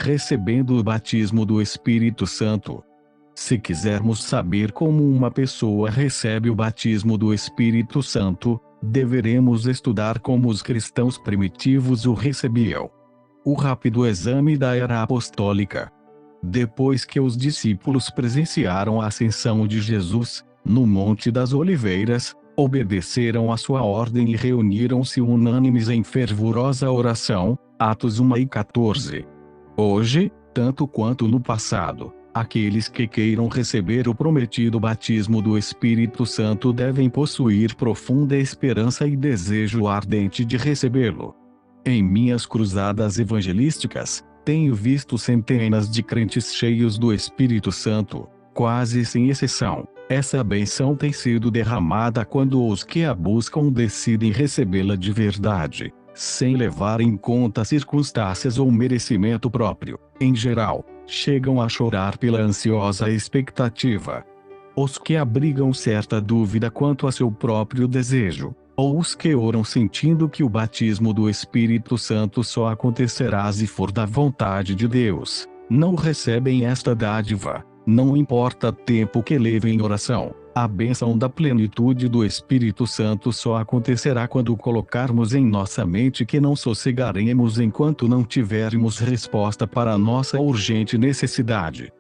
recebendo o batismo do Espírito Santo. Se quisermos saber como uma pessoa recebe o batismo do Espírito Santo, deveremos estudar como os cristãos primitivos o recebiam. O rápido exame da era apostólica. Depois que os discípulos presenciaram a ascensão de Jesus, no Monte das Oliveiras, obedeceram a sua ordem e reuniram-se unânimes em fervorosa oração, Atos 1 e 14. Hoje, tanto quanto no passado, aqueles que queiram receber o prometido batismo do Espírito Santo devem possuir profunda esperança e desejo ardente de recebê-lo. Em minhas cruzadas evangelísticas, tenho visto centenas de crentes cheios do Espírito Santo, quase sem exceção. Essa bênção tem sido derramada quando os que a buscam decidem recebê-la de verdade, sem levar em conta circunstâncias ou merecimento próprio. Em geral, chegam a chorar pela ansiosa expectativa. Os que abrigam certa dúvida quanto a seu próprio desejo, ou os que oram sentindo que o batismo do Espírito Santo só acontecerá se for da vontade de Deus, não recebem esta dádiva. Não importa tempo que leve em oração, a bênção da plenitude do Espírito Santo só acontecerá quando colocarmos em nossa mente que não sossegaremos enquanto não tivermos resposta para a nossa urgente necessidade.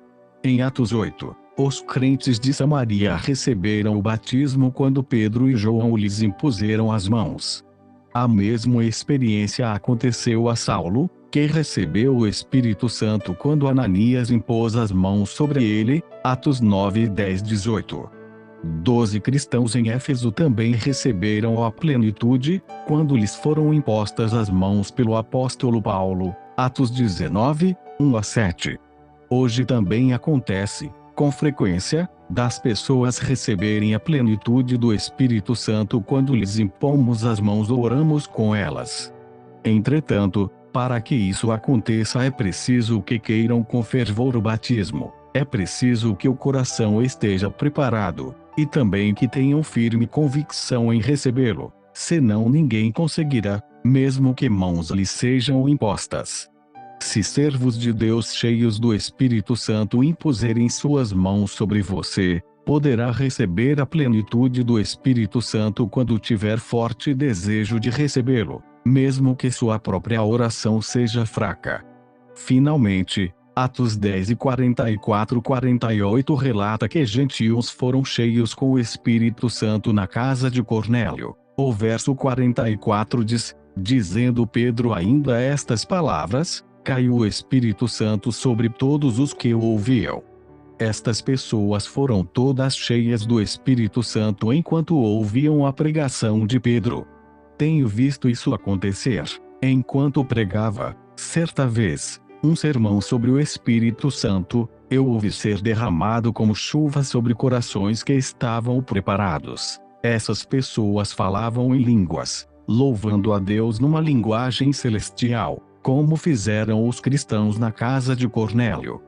Em Atos 8, os crentes de Samaria receberam o batismo quando Pedro e João lhes impuseram as mãos. A mesma experiência aconteceu a Saulo, que recebeu o Espírito Santo quando Ananias impôs as mãos sobre ele, Atos 9 e 10-18. 12 cristãos em Éfeso também receberam a plenitude, quando lhes foram impostas as mãos pelo apóstolo Paulo, Atos 19, 1-7. Hoje também acontece, com frequência, das pessoas receberem a plenitude do Espírito Santo quando lhes impomos as mãos ou oramos com elas. Entretanto, para que isso aconteça é preciso que queiram com fervor o batismo, é preciso que o coração esteja preparado, e também que tenham firme convicção em recebê-lo, senão ninguém conseguirá, mesmo que mãos lhes sejam impostas. Se servos de Deus cheios do Espírito Santo impuserem suas mãos sobre você, poderá receber a plenitude do Espírito Santo quando tiver forte desejo de recebê-lo, mesmo que sua própria oração seja fraca. Finalmente, Atos 10 e 44-48 relata que gentios foram cheios com o Espírito Santo na casa de Cornélio. O verso 44 diz, dizendo Pedro ainda estas palavras, caiu o Espírito Santo sobre todos os que o ouviam. Estas pessoas foram todas cheias do Espírito Santo enquanto ouviam a pregação de Pedro. Tenho visto isso acontecer. Enquanto pregava, certa vez, um sermão sobre o Espírito Santo, eu ouvi ser derramado como chuva sobre corações que estavam preparados. Essas pessoas falavam em línguas, louvando a Deus numa linguagem celestial, como fizeram os cristãos na casa de Cornélio.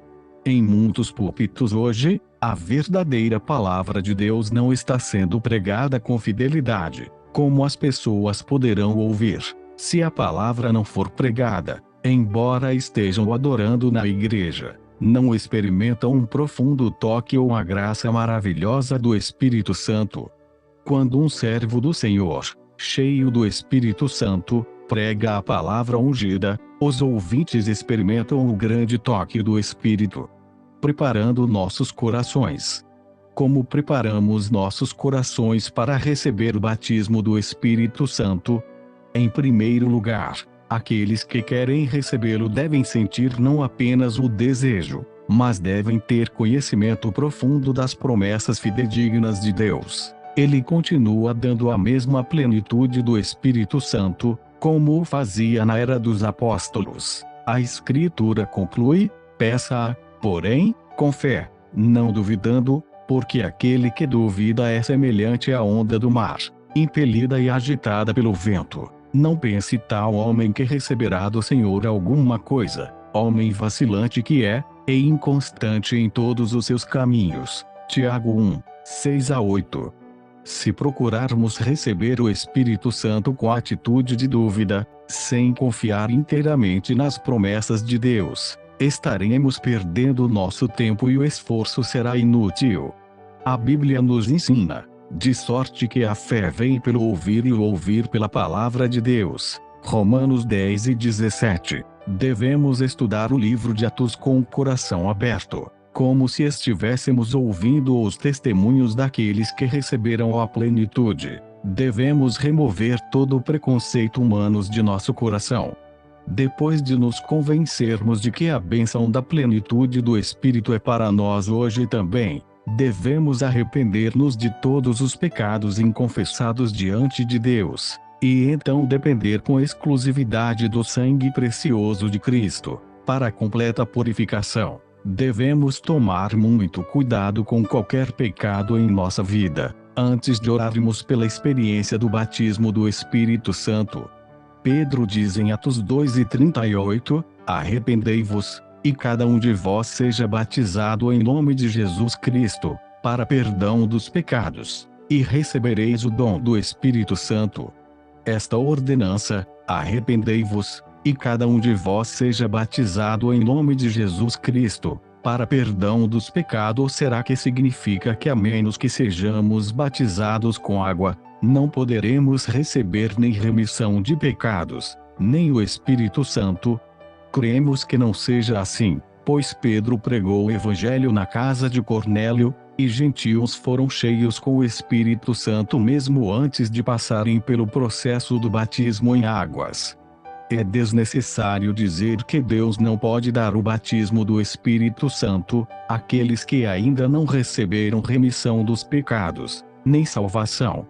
Em muitos púlpitos hoje, a verdadeira palavra de Deus não está sendo pregada com fidelidade. Como as pessoas poderão ouvir, se a palavra não for pregada, embora estejam adorando na igreja, não experimentam um profundo toque ou a graça maravilhosa do Espírito Santo? Quando um servo do Senhor, cheio do Espírito Santo, prega a palavra ungida, os ouvintes experimentam o grande toque do Espírito, preparando nossos corações. Como preparamos nossos corações para receber o batismo do Espírito Santo? Em primeiro lugar, aqueles que querem recebê-lo devem sentir não apenas o desejo, mas devem ter conhecimento profundo das promessas fidedignas de Deus. Ele continua dando a mesma plenitude do Espírito Santo, como o fazia na era dos apóstolos. A Escritura conclui, peça-a, porém, com fé, não duvidando, porque aquele que duvida é semelhante à onda do mar, impelida e agitada pelo vento. Não pense tal homem que receberá do Senhor alguma coisa, homem vacilante que é, e inconstante em todos os seus caminhos. Tiago 1, 6-8. Se procurarmos receber o Espírito Santo com atitude de dúvida, sem confiar inteiramente nas promessas de Deus, estaremos perdendo nosso tempo e o esforço será inútil. A Bíblia nos ensina, de sorte que a fé vem pelo ouvir e o ouvir pela palavra de Deus. Romanos 10:17. Devemos estudar o livro de Atos com o coração aberto, como se estivéssemos ouvindo os testemunhos daqueles que receberam a plenitude. Devemos remover todo o preconceito humano de nosso coração. Depois de nos convencermos de que a bênção da plenitude do Espírito é para nós hoje também, devemos arrepender-nos de todos os pecados inconfessados diante de Deus, e então depender com exclusividade do sangue precioso de Cristo, para a completa purificação. Devemos tomar muito cuidado com qualquer pecado em nossa vida, antes de orarmos pela experiência do batismo do Espírito Santo. Pedro diz em Atos 2:38, arrependei-vos, e cada um de vós seja batizado em nome de Jesus Cristo, para perdão dos pecados, e recebereis o dom do Espírito Santo. Esta ordenança, arrependei-vos, e cada um de vós seja batizado em nome de Jesus Cristo, para perdão dos pecados, será que significa que a menos que sejamos batizados com água, não poderemos receber nem remissão de pecados, nem o Espírito Santo? Cremos que não seja assim, pois Pedro pregou o Evangelho na casa de Cornélio, e gentios foram cheios com o Espírito Santo mesmo antes de passarem pelo processo do batismo em águas. É desnecessário dizer que Deus não pode dar o batismo do Espírito Santo àqueles que ainda não receberam remissão dos pecados, nem salvação.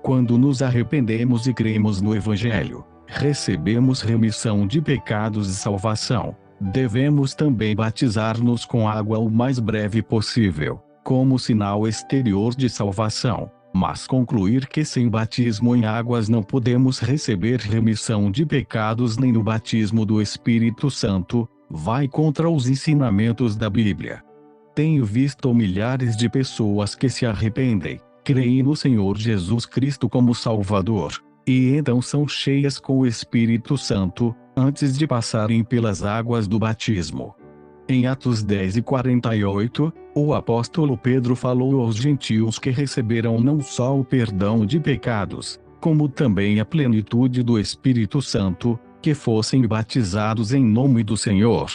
Quando nos arrependemos e cremos no Evangelho, recebemos remissão de pecados e salvação. Devemos também batizar-nos com água o mais breve possível, como sinal exterior de salvação, mas concluir que sem batismo em águas não podemos receber remissão de pecados nem no batismo do Espírito Santo, vai contra os ensinamentos da Bíblia. Tenho visto milhares de pessoas que se arrependem, creem no Senhor Jesus Cristo como Salvador, e então são cheias com o Espírito Santo, antes de passarem pelas águas do batismo. Em Atos 10:48, o apóstolo Pedro falou aos gentios que receberam não só o perdão de pecados, como também a plenitude do Espírito Santo, que fossem batizados em nome do Senhor.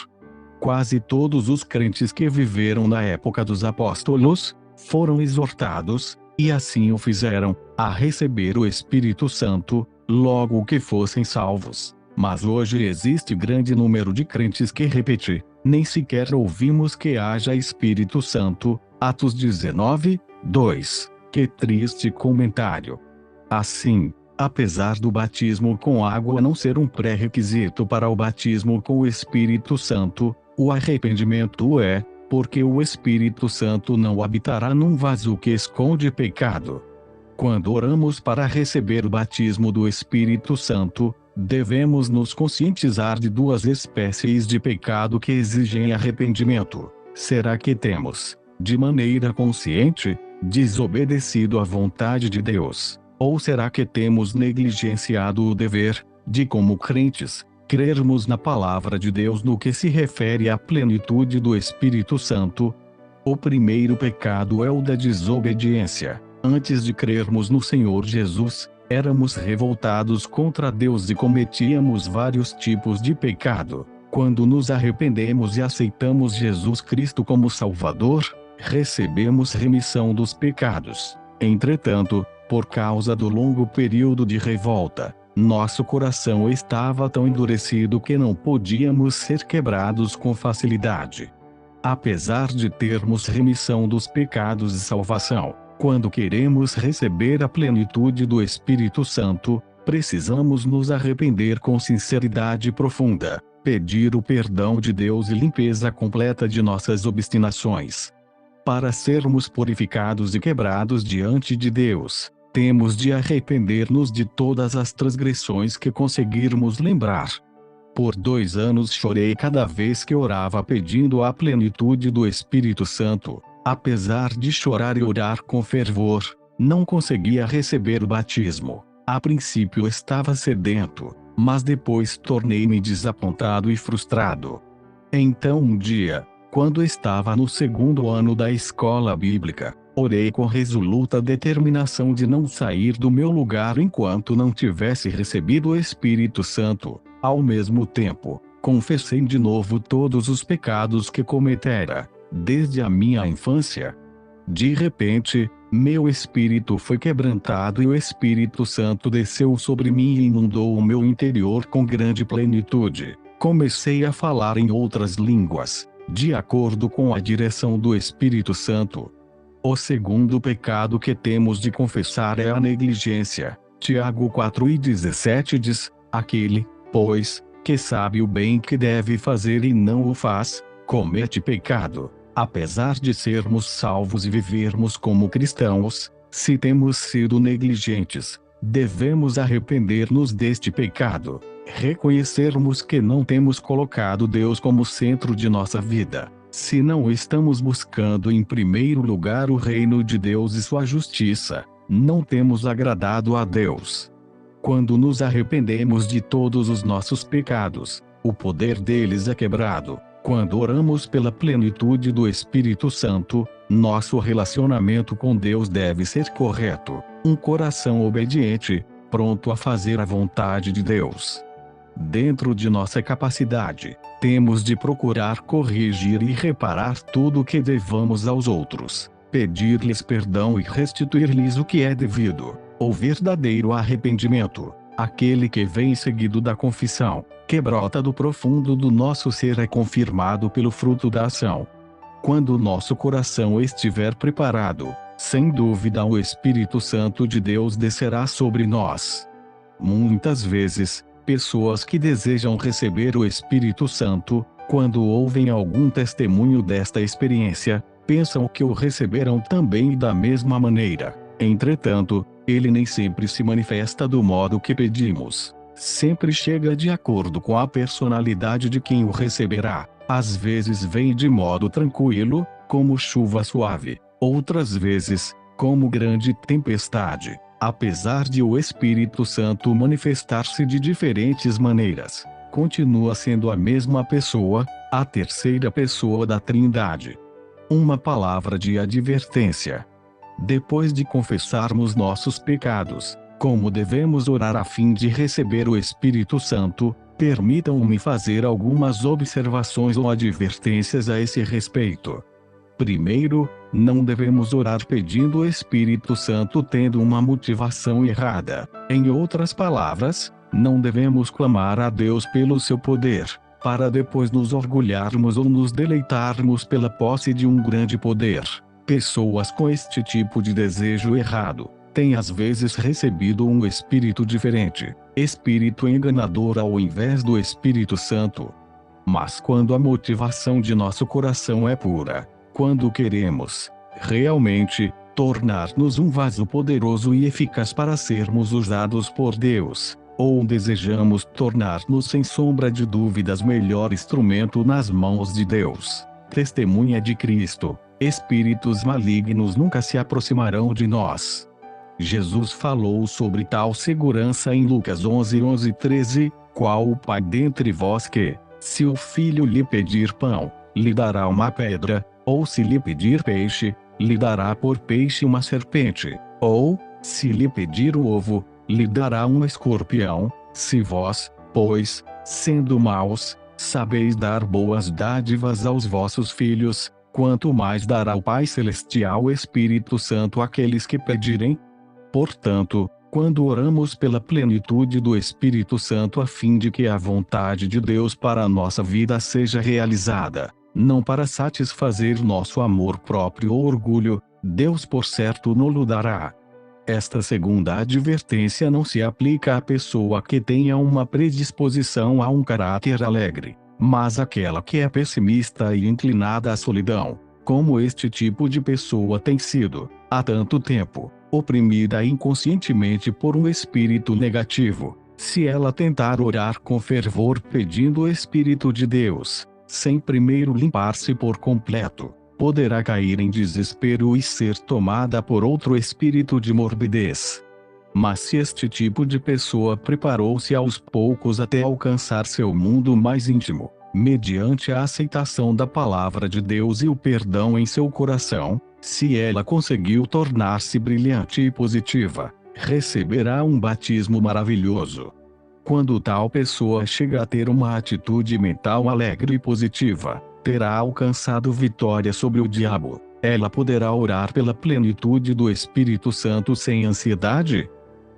Quase todos os crentes que viveram na época dos apóstolos, foram exortados, e assim o fizeram, a receber o Espírito Santo, logo que fossem salvos. Mas hoje existe grande número de crentes que repete, nem sequer ouvimos que haja Espírito Santo, Atos 19:2. Que triste comentário. Assim, apesar do batismo com água não ser um pré-requisito para o batismo com o Espírito Santo, o arrependimento é, porque o Espírito Santo não habitará num vaso que esconde pecado. Quando oramos para receber o batismo do Espírito Santo, devemos nos conscientizar de duas espécies de pecado que exigem arrependimento. Será que temos, de maneira consciente, desobedecido à vontade de Deus? Ou será que temos negligenciado o dever, de como crentes, crermos na palavra de Deus no que se refere à plenitude do Espírito Santo? O primeiro pecado é o da desobediência. Antes de crermos no Senhor Jesus, éramos revoltados contra Deus e cometíamos vários tipos de pecado. Quando nos arrependemos e aceitamos Jesus Cristo como Salvador, recebemos remissão dos pecados. Entretanto, por causa do longo período de revolta, nosso coração estava tão endurecido que não podíamos ser quebrados com facilidade. Apesar de termos remissão dos pecados e salvação, quando queremos receber a plenitude do Espírito Santo, precisamos nos arrepender com sinceridade profunda, pedir o perdão de Deus e limpeza completa de nossas obstinações. Para sermos purificados e quebrados diante de Deus, temos de arrepender-nos de todas as transgressões que conseguirmos lembrar. Por 2 anos chorei cada vez que orava pedindo a plenitude do Espírito Santo. Apesar de chorar e orar com fervor, não conseguia receber o batismo. A princípio estava sedento, mas depois tornei-me desapontado e frustrado. Então um dia, quando estava no segundo ano da escola bíblica, orei com resoluta determinação de não sair do meu lugar enquanto não tivesse recebido o Espírito Santo. Ao mesmo tempo, confessei de novo todos os pecados que cometera, desde a minha infância. De repente, meu espírito foi quebrantado e o Espírito Santo desceu sobre mim e inundou o meu interior com grande plenitude. Comecei a falar em outras línguas, de acordo com a direção do Espírito Santo. O segundo pecado que temos de confessar é a negligência. Tiago 4:17 diz: aquele, pois, que sabe o bem que deve fazer e não o faz, comete pecado. Apesar de sermos salvos e vivermos como cristãos, se temos sido negligentes, devemos arrepender-nos deste pecado, reconhecermos que não temos colocado Deus como centro de nossa vida. Se não estamos buscando em primeiro lugar o reino de Deus e sua justiça, não temos agradado a Deus. Quando nos arrependemos de todos os nossos pecados, o poder deles é quebrado. Quando oramos pela plenitude do Espírito Santo, nosso relacionamento com Deus deve ser correto, um coração obediente, pronto a fazer a vontade de Deus. Dentro de nossa capacidade, temos de procurar corrigir e reparar tudo o que devamos aos outros, pedir-lhes perdão e restituir-lhes o que é devido. O verdadeiro arrependimento, aquele que vem seguido da confissão, que brota do profundo do nosso ser, é confirmado pelo fruto da ação. Quando nosso coração estiver preparado, sem dúvida o Espírito Santo de Deus descerá sobre nós. Muitas vezes, pessoas que desejam receber o Espírito Santo, quando ouvem algum testemunho desta experiência, pensam que o receberão também da mesma maneira. Entretanto, ele nem sempre se manifesta do modo que pedimos. Sempre chega de acordo com a personalidade de quem o receberá. Às vezes vem de modo tranquilo, como chuva suave. Outras vezes, como grande tempestade. Apesar de o Espírito Santo manifestar-se de diferentes maneiras, continua sendo a mesma pessoa, a terceira pessoa da Trindade. Uma palavra de advertência. Depois de confessarmos nossos pecados, como devemos orar a fim de receber o Espírito Santo, permitam-me fazer algumas observações ou advertências a esse respeito. Primeiro, não devemos orar pedindo o Espírito Santo tendo uma motivação errada. Em outras palavras, não devemos clamar a Deus pelo seu poder, para depois nos orgulharmos ou nos deleitarmos pela posse de um grande poder. Pessoas com este tipo de desejo errado têm às vezes recebido um espírito diferente, espírito enganador ao invés do Espírito Santo. Mas quando a motivação de nosso coração é pura, quando queremos, realmente, tornar-nos um vaso poderoso e eficaz para sermos usados por Deus, ou desejamos tornar-nos sem sombra de dúvidas melhor instrumento nas mãos de Deus, testemunha de Cristo, espíritos malignos nunca se aproximarão de nós. Jesus falou sobre tal segurança em Lucas 11:13, qual o pai dentre vós que, se o filho lhe pedir pão, lhe dará uma pedra, ou se lhe pedir peixe, lhe dará por peixe uma serpente, ou, se lhe pedir o ovo, lhe dará um escorpião. Se vós, pois, sendo maus, sabeis dar boas dádivas aos vossos filhos, quanto mais dará o Pai Celestial o Espírito Santo àqueles que pedirem? Portanto, quando oramos pela plenitude do Espírito Santo a fim de que a vontade de Deus para a nossa vida seja realizada, não para satisfazer nosso amor próprio ou orgulho, Deus por certo nolo dará. Esta segunda advertência não se aplica à pessoa que tenha uma predisposição a um caráter alegre, mas àquela que é pessimista e inclinada à solidão, como este tipo de pessoa tem sido, há tanto tempo, oprimida inconscientemente por um espírito negativo. Se ela tentar orar com fervor pedindo o Espírito de Deus, sem primeiro limpar-se por completo, poderá cair em desespero e ser tomada por outro espírito de morbidez. Mas se este tipo de pessoa preparou-se aos poucos até alcançar seu mundo mais íntimo, mediante a aceitação da palavra de Deus e o perdão em seu coração, se ela conseguiu tornar-se brilhante e positiva, receberá um batismo maravilhoso. Quando tal pessoa chega a ter uma atitude mental alegre e positiva, terá alcançado vitória sobre o diabo. Ela poderá orar pela plenitude do Espírito Santo sem ansiedade.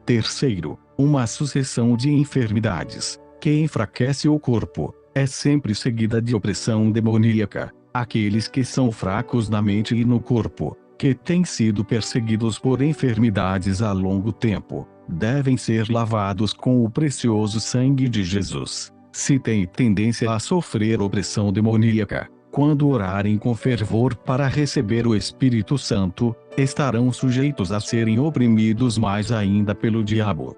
Terceiro, uma sucessão de enfermidades, que enfraquece o corpo, é sempre seguida de opressão demoníaca. Aqueles que são fracos na mente e no corpo, que têm sido perseguidos por enfermidades há longo tempo, devem ser lavados com o precioso sangue de Jesus. Se têm tendência a sofrer opressão demoníaca, quando orarem com fervor para receber o Espírito Santo, estarão sujeitos a serem oprimidos mais ainda pelo diabo.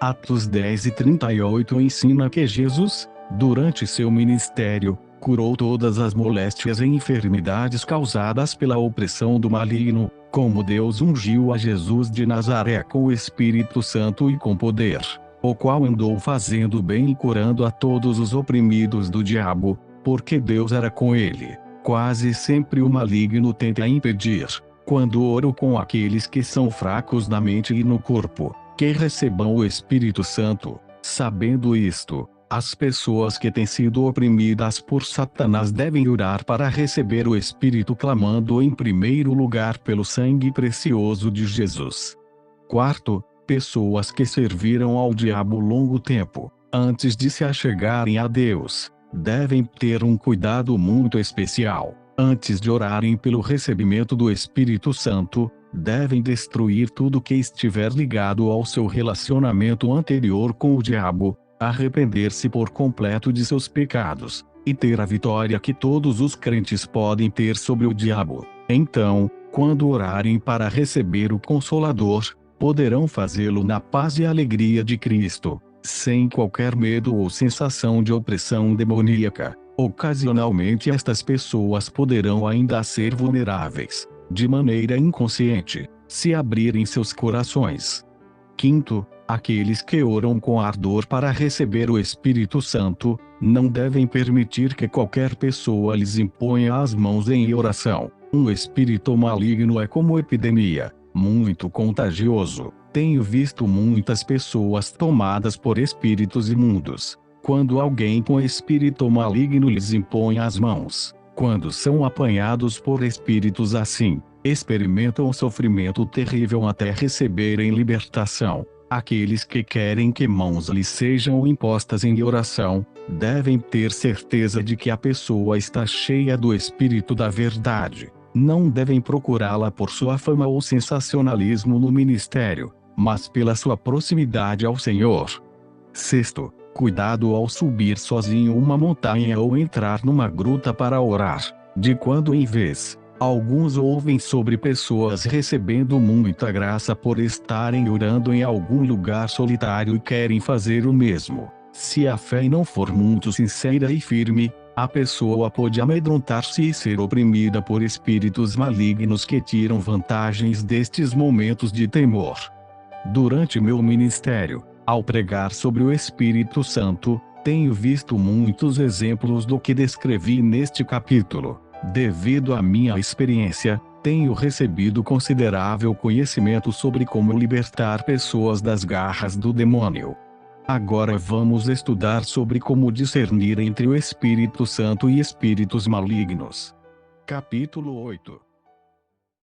Atos 10:38 ensina que Jesus, durante seu ministério, curou todas as moléstias e enfermidades causadas pela opressão do maligno, como Deus ungiu a Jesus de Nazaré com o Espírito Santo e com poder, o qual andou fazendo bem e curando a todos os oprimidos do diabo, porque Deus era com ele. Quase sempre o maligno tenta impedir, quando oro com aqueles que são fracos na mente e no corpo, que recebam o Espírito Santo. Sabendo isto, as pessoas que têm sido oprimidas por Satanás devem orar para receber o Espírito, clamando em primeiro lugar pelo sangue precioso de Jesus. Quarto, pessoas que serviram ao diabo longo tempo, antes de se achegarem a Deus, devem ter um cuidado muito especial. Antes de orarem pelo recebimento do Espírito Santo, devem destruir tudo que estiver ligado ao seu relacionamento anterior com o diabo, arrepender-se por completo de seus pecados, e ter a vitória que todos os crentes podem ter sobre o diabo. Então, quando orarem para receber o Consolador, poderão fazê-lo na paz e alegria de Cristo, sem qualquer medo ou sensação de opressão demoníaca. Ocasionalmente estas pessoas poderão ainda ser vulneráveis, de maneira inconsciente, se abrirem seus corações. Quinto, aqueles que oram com ardor para receber o Espírito Santo, não devem permitir que qualquer pessoa lhes imponha as mãos em oração. Um espírito maligno é como epidemia, muito contagioso. Tenho visto muitas pessoas tomadas por espíritos imundos. Quando alguém com espírito maligno lhes impõe as mãos, quando são apanhados por espíritos assim, experimentam um sofrimento terrível até receberem libertação. Aqueles que querem que mãos lhes sejam impostas em oração, devem ter certeza de que a pessoa está cheia do Espírito da verdade. Não devem procurá-la por sua fama ou sensacionalismo no ministério, mas pela sua proximidade ao Senhor. Sexto, cuidado ao subir sozinho uma montanha ou entrar numa gruta para orar. De quando em vez, alguns ouvem sobre pessoas recebendo muita graça por estarem orando em algum lugar solitário e querem fazer o mesmo. Se a fé não for muito sincera e firme, a pessoa pode amedrontar-se e ser oprimida por espíritos malignos que tiram vantagens destes momentos de temor. Durante meu ministério, ao pregar sobre o Espírito Santo, tenho visto muitos exemplos do que descrevi neste capítulo. Devido à minha experiência, tenho recebido considerável conhecimento sobre como libertar pessoas das garras do demônio. Agora vamos estudar sobre como discernir entre o Espírito Santo e espíritos malignos. Capítulo 8.